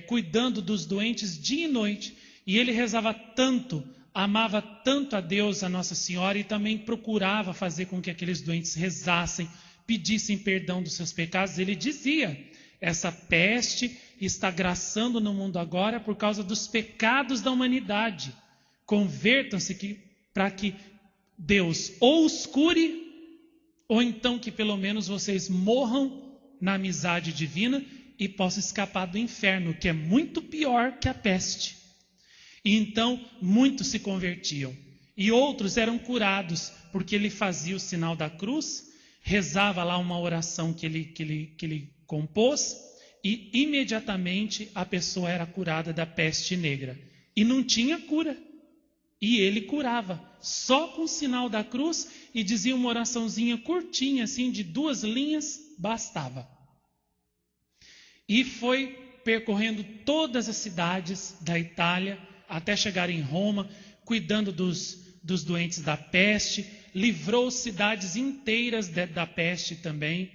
cuidando dos doentes dia e noite. E ele rezava tanto, amava tanto a Deus, a Nossa Senhora, e também procurava fazer com que aqueles doentes rezassem, pedissem perdão dos seus pecados. Ele dizia: essa peste está graçando no mundo agora por causa dos pecados da humanidade. Convertam-se para que Deus ou os cure, ou então que pelo menos vocês morram na amizade divina e possam escapar do inferno, que é muito pior que a peste. E então muitos se convertiam, e outros eram curados, porque ele fazia o sinal da cruz, rezava lá uma oração que ele compôs, e imediatamente a pessoa era curada da peste negra. E não tinha cura. E ele curava, só com o sinal da cruz, e dizia uma oraçãozinha curtinha, assim, de 2 linhas, bastava. E foi percorrendo todas as cidades da Itália, até chegar em Roma, cuidando dos doentes da peste, livrou cidades inteiras da peste também,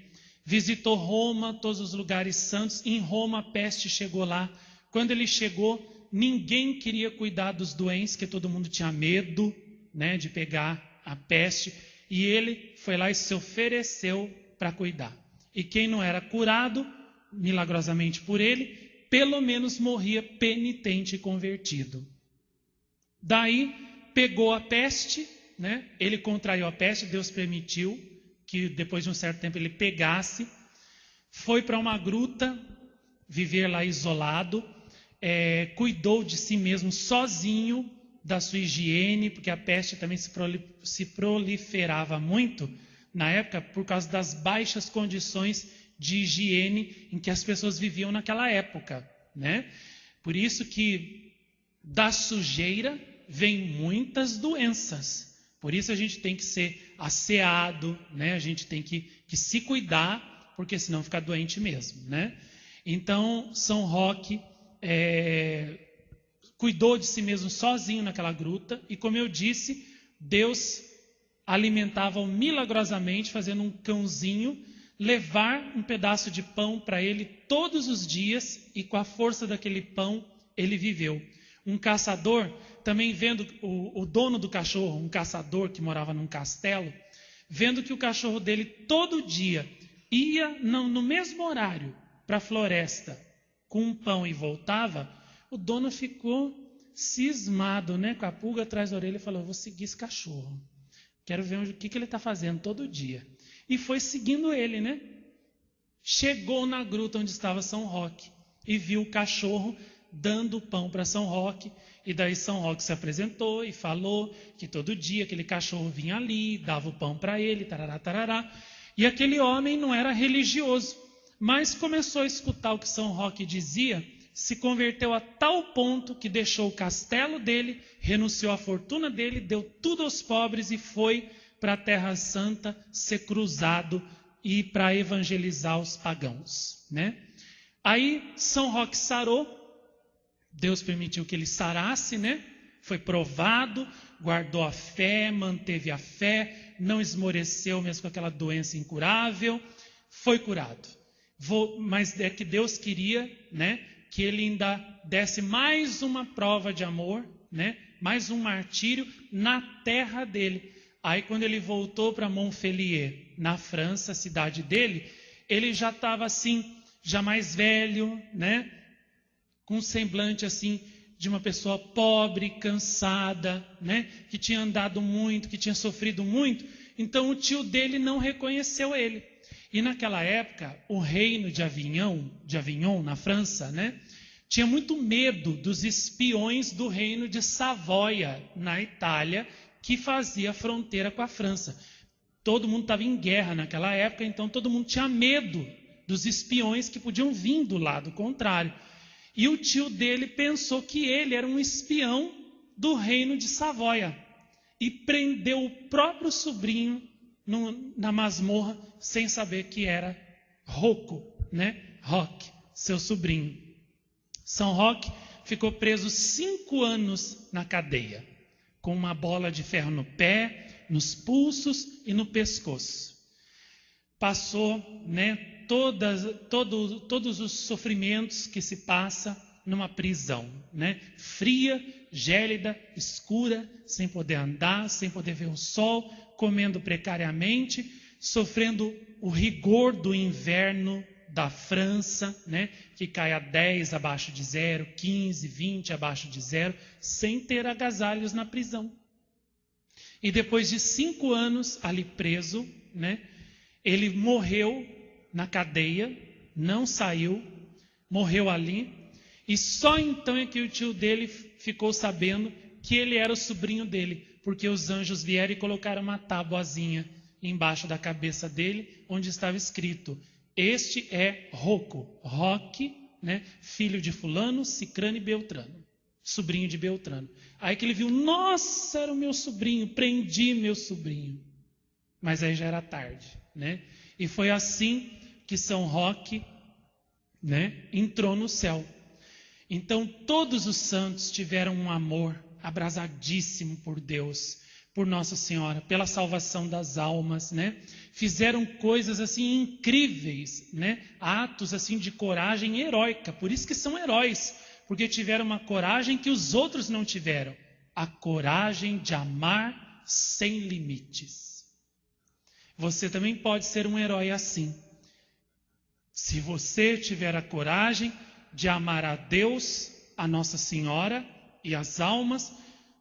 visitou Roma, todos os lugares santos. Em Roma a peste chegou lá. Quando ele chegou, ninguém queria cuidar dos doentes, porque todo mundo tinha medo, né, de pegar a peste, e ele foi lá e se ofereceu para cuidar. E quem não era curado, milagrosamente por ele, pelo menos morria penitente e convertido. Daí pegou a peste, né? Ele contraiu a peste, Deus permitiu que depois de um certo tempo ele pegasse, foi para uma gruta, viver lá isolado, cuidou de si mesmo sozinho, da sua higiene, porque a peste também se proliferava muito na época por causa das baixas condições de higiene em que as pessoas viviam naquela época, né? Por isso que da sujeira vem muitas doenças. Por isso a gente tem que ser asseado, né? A gente tem que se cuidar, porque senão fica doente mesmo, né? Então, São Roque cuidou de si mesmo sozinho naquela gruta, e como eu disse, Deus alimentava-o milagrosamente, fazendo um cãozinho levar um pedaço de pão para ele todos os dias, e com a força daquele pão ele viveu. Um caçador, também vendo o dono do cachorro, um caçador que morava num castelo, vendo que o cachorro dele todo dia ia no mesmo horário para a floresta com um pão e voltava, o dono ficou cismado, né, com a pulga atrás da orelha, e falou: vou seguir esse cachorro, quero ver o que ele está fazendo todo dia. E foi seguindo ele, né? Chegou na gruta onde estava São Roque e viu o cachorro dando pão para São Roque. E daí São Roque se apresentou e falou que todo dia aquele cachorro vinha ali, dava o pão para ele, tarará, tarará. E aquele homem não era religioso, mas começou a escutar o que São Roque dizia, se converteu a tal ponto que deixou o castelo dele, renunciou à fortuna dele, deu tudo aos pobres e foi para a Terra Santa ser cruzado e para evangelizar os pagãos, né? Aí São Roque sarou, Deus permitiu que ele sarasse, né? Foi provado, guardou a fé, manteve a fé, não esmoreceu mesmo com aquela doença incurável, foi curado. Mas é que Deus queria, né, que ele ainda desse mais uma prova de amor, né, mais um martírio na terra dele. Aí quando ele voltou para Montpellier, na França, a cidade dele, ele já estava assim, já mais velho, né, com um semblante assim de uma pessoa pobre, cansada, né, que tinha andado muito, que tinha sofrido muito. Então o tio dele não reconheceu ele. E naquela época, o reino de Avignon, na França, né, tinha muito medo dos espiões do reino de Savoia, na Itália, que fazia fronteira com a França. Todo mundo estava em guerra naquela época, então todo mundo tinha medo dos espiões que podiam vir do lado contrário. E o tio dele pensou que ele era um espião do reino de Savoia e prendeu o próprio sobrinho na masmorra, sem saber que era Rocco, né? Roque, seu sobrinho. São Roque ficou preso 5 anos na cadeia, com uma bola de ferro no pé, nos pulsos e no pescoço. Passou, né, todos os sofrimentos que se passa numa prisão, né? Fria, gélida, escura, sem poder andar, sem poder ver o sol, comendo precariamente, sofrendo o rigor do inverno da França, né, que cai a 10 abaixo de zero, 15, 20 abaixo de zero, sem ter agasalhos na prisão. E depois de 5 anos ali preso, né, ele morreu na cadeia, não saiu, morreu ali, e só então é que o tio dele ficou sabendo que ele era o sobrinho dele, porque os anjos vieram e colocaram uma tabuazinha embaixo da cabeça dele, onde estava escrito: este é Rocco, Roque, né, filho de fulano, cicrano e beltrano, sobrinho de Beltrano. Aí que ele viu: nossa, era o meu sobrinho, prendi meu sobrinho. Mas aí já era tarde, né? E foi assim que São Roque, né, entrou no céu. Então todos os santos tiveram um amor abrasadíssimo por Deus, por Nossa Senhora, pela salvação das almas, né? Fizeram coisas assim incríveis, né? Atos assim de coragem heróica, por isso que são heróis, porque tiveram uma coragem que os outros não tiveram, a coragem de amar sem limites. Você também pode ser um herói assim, se você tiver a coragem de amar a Deus, a Nossa Senhora e as almas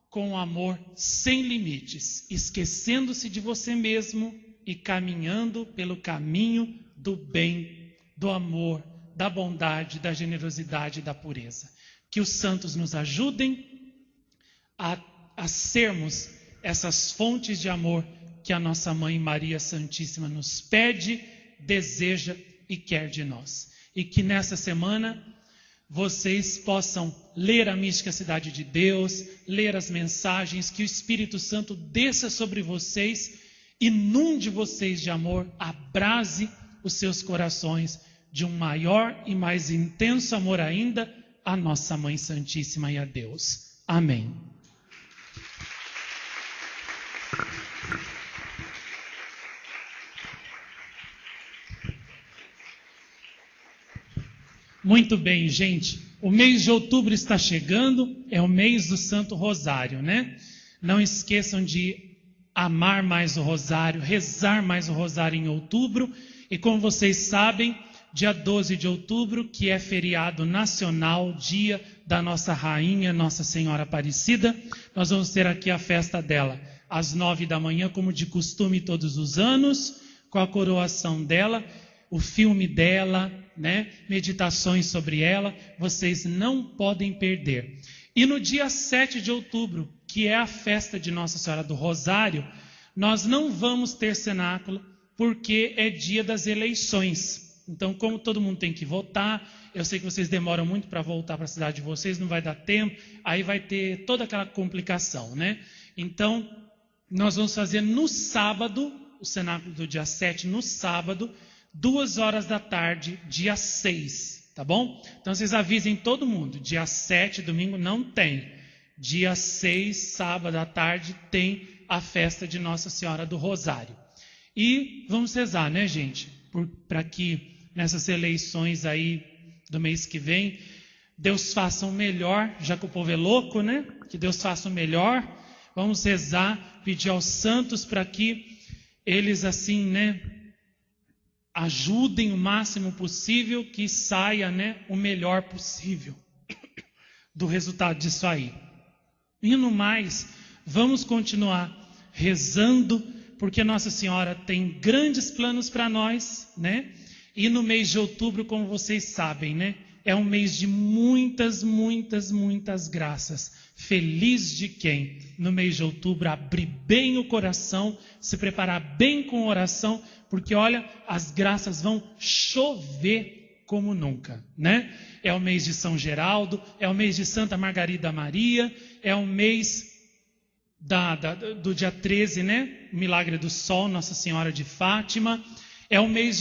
com amor sem limites, esquecendo-se de você mesmo e caminhando pelo caminho do bem, do amor, da bondade, da generosidade e da pureza. Que os santos nos ajudem a sermos essas fontes de amor que a nossa Mãe Maria Santíssima nos pede, deseja e quer de nós. E que nessa semana vocês possam ler a Mística Cidade de Deus, ler as mensagens, que o Espírito Santo desça sobre vocês, inunde vocês de amor, abrase os seus corações de um maior e mais intenso amor ainda à nossa Mãe Santíssima e a Deus. Amém. Muito bem, gente. O mês de outubro está chegando, é o mês do Santo Rosário, né? Não esqueçam de amar mais o Rosário, rezar mais o Rosário em outubro. E como vocês sabem, dia 12 de outubro, que é feriado nacional, dia da nossa Rainha, Nossa Senhora Aparecida, nós vamos ter aqui a festa dela, às 9 da manhã, como de costume todos os anos, com a coroação dela, o filme dela, né? Meditações sobre ela, vocês não podem perder. E no dia 7 de outubro, que é a festa de Nossa Senhora do Rosário, nós não vamos ter cenáculo, porque é dia das eleições. Então, como todo mundo tem que votar, eu sei que vocês demoram muito para voltar para a cidade de vocês, não vai dar tempo, aí vai ter toda aquela complicação, né? Então, nós vamos fazer no sábado, o cenáculo do dia 7, no sábado, 2 horas da tarde, dia 6, tá bom? Então vocês avisem todo mundo, dia 7, domingo, não tem. Dia 6, sábado à tarde, tem a festa de Nossa Senhora do Rosário. E vamos rezar, né, gente? Para que nessas eleições aí do mês que vem, Deus faça o melhor, já que o povo é louco, né? Que Deus faça o melhor. Vamos rezar, pedir aos santos para que eles assim, né, ajudem o máximo possível, que saia, né, o melhor possível do resultado disso aí. E no mais, vamos continuar rezando, porque Nossa Senhora tem grandes planos para nós, né? E no mês de outubro, como vocês sabem, né, é um mês de muitas, muitas, muitas graças. Feliz de quem, no mês de outubro, abrir bem o coração, se preparar bem com oração, porque olha, as graças vão chover como nunca, né? É o mês de São Geraldo, é o mês de Santa Margarida Maria, é o mês do dia 13, né? Milagre do Sol, Nossa Senhora de Fátima, é o mês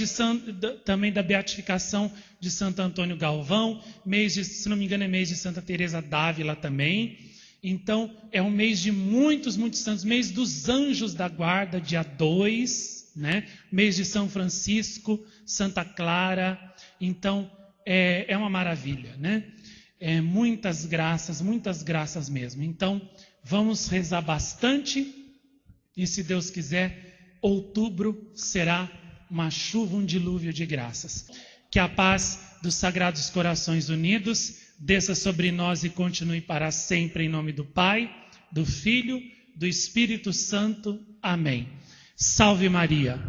também da beatificação de Santo Antônio Galvão, se não me engano é mês de Santa Teresa d'Ávila também. Então é um mês de muitos, muitos santos, mês dos anjos da guarda, dia 2, né? Mês de São Francisco, Santa Clara. Então é uma maravilha, né? Muitas graças mesmo. Então vamos rezar bastante e, se Deus quiser, outubro será uma chuva, um dilúvio de graças. Que a paz dos Sagrados Corações Unidos desça sobre nós e continue para sempre, em nome do Pai, do Filho, do Espírito Santo. Amém. Salve Maria.